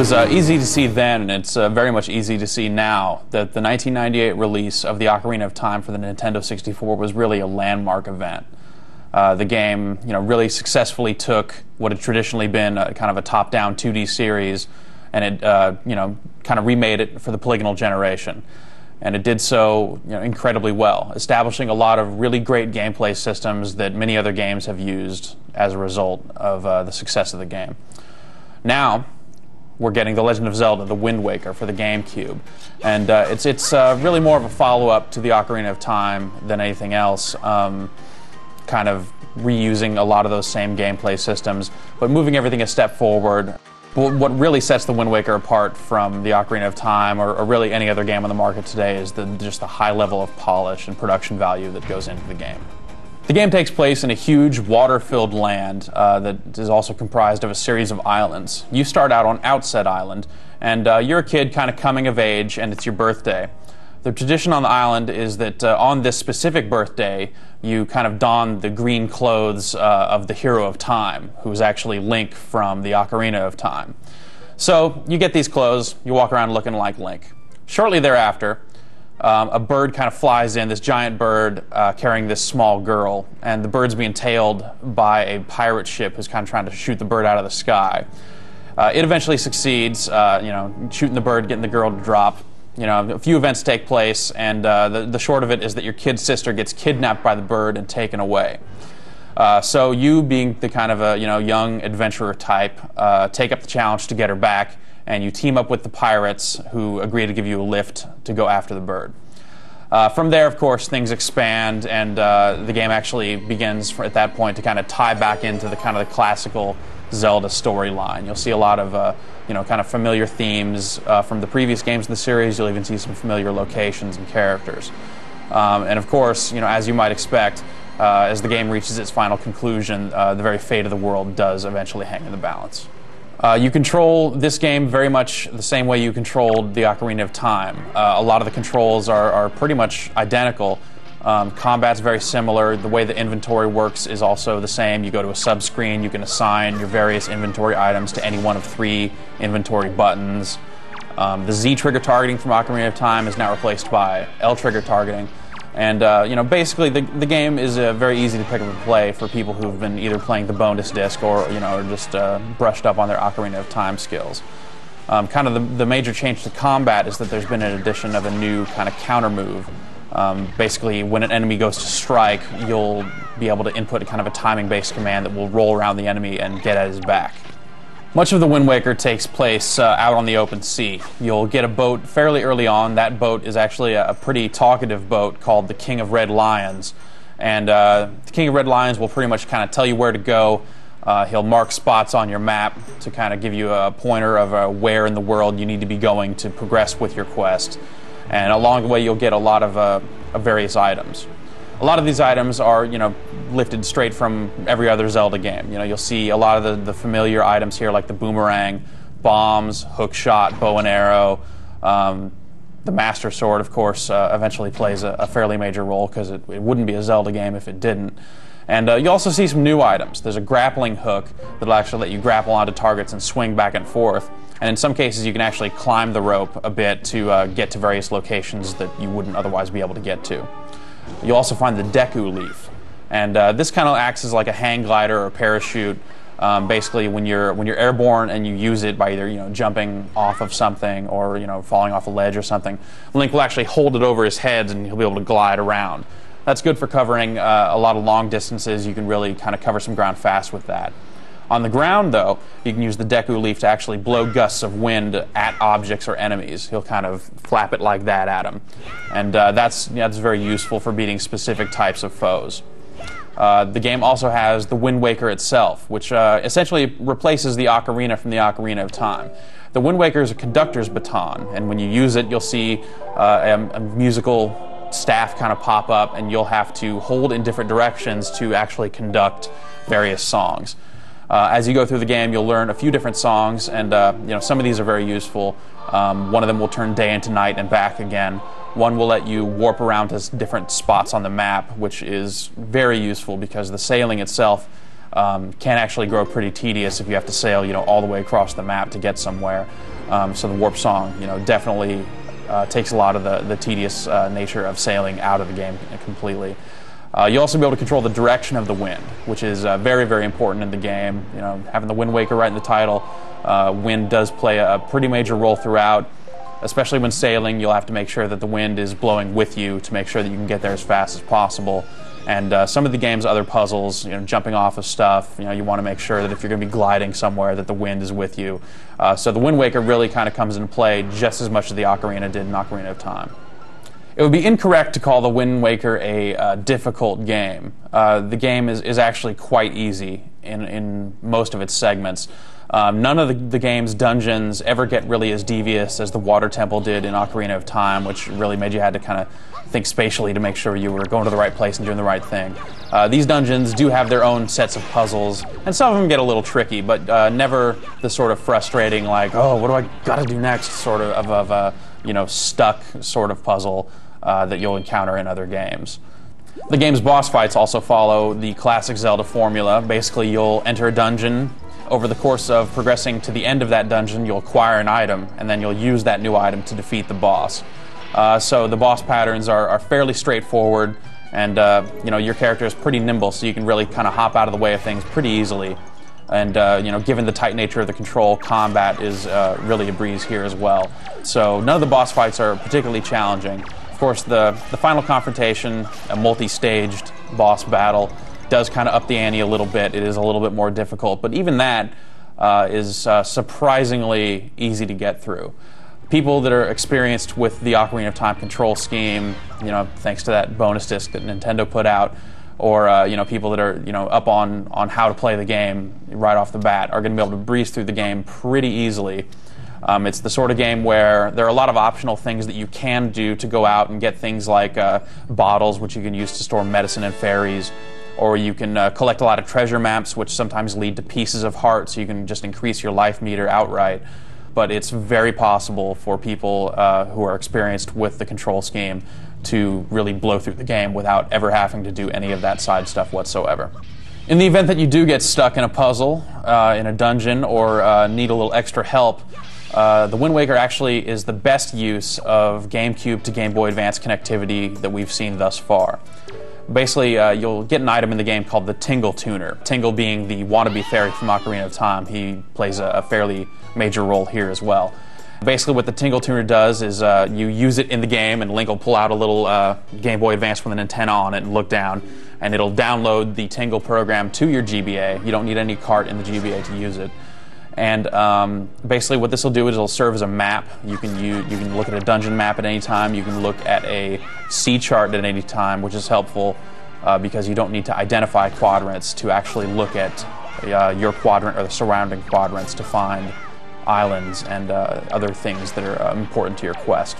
was easy to see then, and it's very much easy to see now, that the 1998 release of the Ocarina of Time for the Nintendo 64 was really a landmark event. The game, really successfully took what had traditionally been kind of a top-down 2D series, and it, kind of remade it for the polygonal generation. And it did so, incredibly well, establishing a lot of really great gameplay systems that many other games have used as a result of the success of the game. Now, we're getting The Legend of Zelda: The Wind Waker for the GameCube, and it's really more of a follow-up to the Ocarina of Time than anything else, kind of reusing a lot of those same gameplay systems, but moving everything a step forward. But what really sets The Wind Waker apart from the Ocarina of Time, or really any other game on the market today, is just the high level of polish and production value that goes into the game. The game takes place in a huge water-filled land that is also comprised of a series of islands. You start out on Outset Island, and you're a kid kind of coming of age, and it's your birthday. The tradition on the island is that on this specific birthday, you kind of don the green clothes of the hero of time, who is actually Link from the Ocarina of Time. So you get these clothes, you walk around looking like Link. Shortly thereafter, a bird kind of flies in, this giant bird carrying this small girl, and the bird's being tailed by a pirate ship who's kind of trying to shoot the bird out of the sky. It eventually succeeds, shooting the bird, getting the girl to drop. A few events take place, and the short of it is that your kid sister gets kidnapped by the bird and taken away. So you, being the kind of a young adventurer type, take up the challenge to get her back, and you team up with the pirates, who agree to give you a lift to go after the bird. From there, of course, things expand, and the game actually begins at that point to kind of tie back into the kind of the classical Zelda storyline. You'll see a lot of kind of familiar themes from the previous games in the series. You'll even see some familiar locations and characters. And of course, as you might expect, as the game reaches its final conclusion, the very fate of the world does eventually hang in the balance. You control this game very much the same way you controlled the Ocarina of Time. A lot of the controls are pretty much identical. Combat's very similar. The way the inventory works is also the same. You go to a sub-screen, you can assign your various inventory items to any one of 3 inventory buttons. The Z trigger targeting from Ocarina of Time is now replaced by L trigger targeting. And basically the game is very easy to pick up and play for people who've been either playing the bonus disc or just brushed up on their Ocarina of Time skills. Kind of the major change to combat is that there's been an addition of a new kind of counter move. Basically, when an enemy goes to strike, you'll be able to input a kind of a timing-based command that will roll around the enemy and get at his back. Much of the Wind Waker takes place out on the open sea. You'll get a boat fairly early on. That boat is actually a pretty talkative boat called the King of Red Lions. And the King of Red Lions will pretty much kind of tell you where to go. He'll mark spots on your map to kind of give you a pointer of where in the world you need to be going to progress with your quest. And along the way, you'll get a lot of various items. A lot of these items are, lifted straight from every other Zelda game. You'll see a lot of the familiar items here, like the boomerang, bombs, hook shot, bow and arrow. The Master Sword, of course, eventually plays a fairly major role, because it wouldn't be a Zelda game if it didn't. And you also see some new items. There's a grappling hook that'll actually let you grapple onto targets and swing back and forth. And in some cases, you can actually climb the rope a bit to get to various locations that you wouldn't otherwise be able to get to. You'll also find the Deku Leaf. And this kind of acts as like a hang glider or a parachute. Basically, when you're airborne and you use it by either jumping off of something or falling off a ledge or something, Link will actually hold it over his head and he'll be able to glide around. That's good for covering a lot of long distances. You can really kind of cover some ground fast with that. On the ground, though, you can use the Deku Leaf to actually blow gusts of wind at objects or enemies. He'll kind of flap it like that at them. And that's very useful for beating specific types of foes. The game also has the Wind Waker itself, which essentially replaces the Ocarina from the Ocarina of Time. The Wind Waker is a conductor's baton, and when you use it, you'll see a musical staff kind of pop up, and you'll have to hold in different directions to actually conduct various songs. As you go through the game, you'll learn a few different songs, and some of these are very useful. One of them will turn day into night and back again. One will let you warp around to different spots on the map, which is very useful because the sailing itself can actually grow pretty tedious if you have to sail, all the way across the map to get somewhere. So the warp song, definitely takes a lot of the tedious nature of sailing out of the game completely. You'll also be able to control the direction of the wind, which is very, very important in the game. Having the Wind Waker right in the title, wind does play a pretty major role throughout. Especially when sailing, you'll have to make sure that the wind is blowing with you to make sure that you can get there as fast as possible. And some of the game's other puzzles, jumping off of stuff, you want to make sure that if you're going to be gliding somewhere that the wind is with you. So the Wind Waker really kind of comes into play just as much as the Ocarina did in Ocarina of Time. It would be incorrect to call the Wind Waker a difficult game. The game is actually quite easy in most of its segments. None of the game's dungeons ever get really as devious as the Water Temple did in Ocarina of Time, which really made you had to kind of think spatially to make sure you were going to the right place and doing the right thing. These dungeons do have their own sets of puzzles, and some of them get a little tricky, but never the sort of frustrating, like, oh, what do I got to do next sort of stuck sort of puzzle that you'll encounter in other games. The game's boss fights also follow the classic Zelda formula. Basically, you'll enter a dungeon. Over the course of progressing to the end of that dungeon, you'll acquire an item, and then you'll use that new item to defeat the boss. So the boss patterns are fairly straightforward, and your character is pretty nimble, so you can really kind of hop out of the way of things pretty easily. And given the tight nature of the control, combat is really a breeze here as well. So none of the boss fights are particularly challenging. Of course, the final confrontation, a multi-staged boss battle, does kind of up the ante a little bit. It is a little bit more difficult, but even that is surprisingly easy to get through. People that are experienced with the Ocarina of Time control scheme, thanks to that bonus disc that Nintendo put out, or people that are up on how to play the game right off the bat, are going to be able to breeze through the game pretty easily. It's the sort of game where there are a lot of optional things that you can do to go out and get things like bottles, which you can use to store medicine and fairies. Or you can collect a lot of treasure maps, which sometimes lead to pieces of heart, so you can just increase your life meter outright. But it's very possible for people who are experienced with the control scheme to really blow through the game without ever having to do any of that side stuff whatsoever. In the event that you do get stuck in a puzzle, in a dungeon, or need a little extra help, the Wind Waker actually is the best use of GameCube to Game Boy Advance connectivity that we've seen thus far. Basically, you'll get an item in the game called the Tingle Tuner. Tingle being the wannabe fairy from Ocarina of Time. He plays a fairly major role here as well. Basically, what the Tingle Tuner does is you use it in the game, and Link will pull out a little Game Boy Advance with an antenna on it and look down, and it'll download the Tingle program to your GBA. You don't need any cart in the GBA to use it. And basically what this will do is it'll serve as a map. You can look at a dungeon map at any time. You can look at a sea chart at any time, which is helpful because you don't need to identify quadrants to actually look at your quadrant or the surrounding quadrants to find islands and other things that are important to your quest.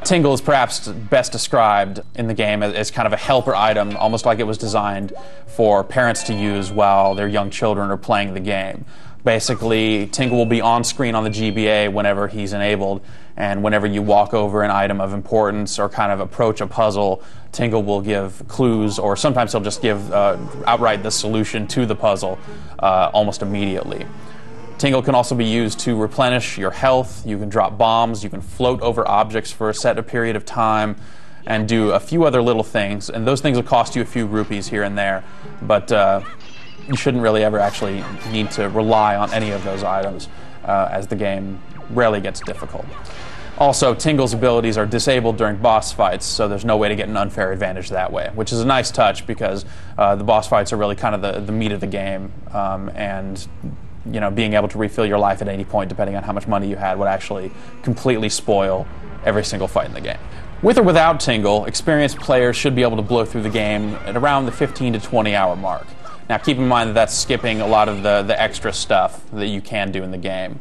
Tingle is perhaps best described in the game as kind of a helper item, almost like it was designed for parents to use while their young children are playing the game. Basically, Tingle will be on screen on the GBA whenever he's enabled, and whenever you walk over an item of importance or kind of approach a puzzle, Tingle will give clues, or sometimes he'll just give outright the solution to the puzzle almost immediately. Tingle can also be used to replenish your health. You can drop bombs, you can float over objects for a set period of time, and do a few other little things, and those things will cost you a few rupees here and there, but you shouldn't really ever actually need to rely on any of those items as the game rarely gets difficult. Also, Tingle's abilities are disabled during boss fights, so there's no way to get an unfair advantage that way, which is a nice touch because the boss fights are really kind of the meat of the game, and being able to refill your life at any point, depending on how much money you had, would actually completely spoil every single fight in the game. With or without Tingle, experienced players should be able to blow through the game at around the 15 to 20 hour mark. Now keep in mind that that's skipping a lot of the extra stuff that you can do in the game.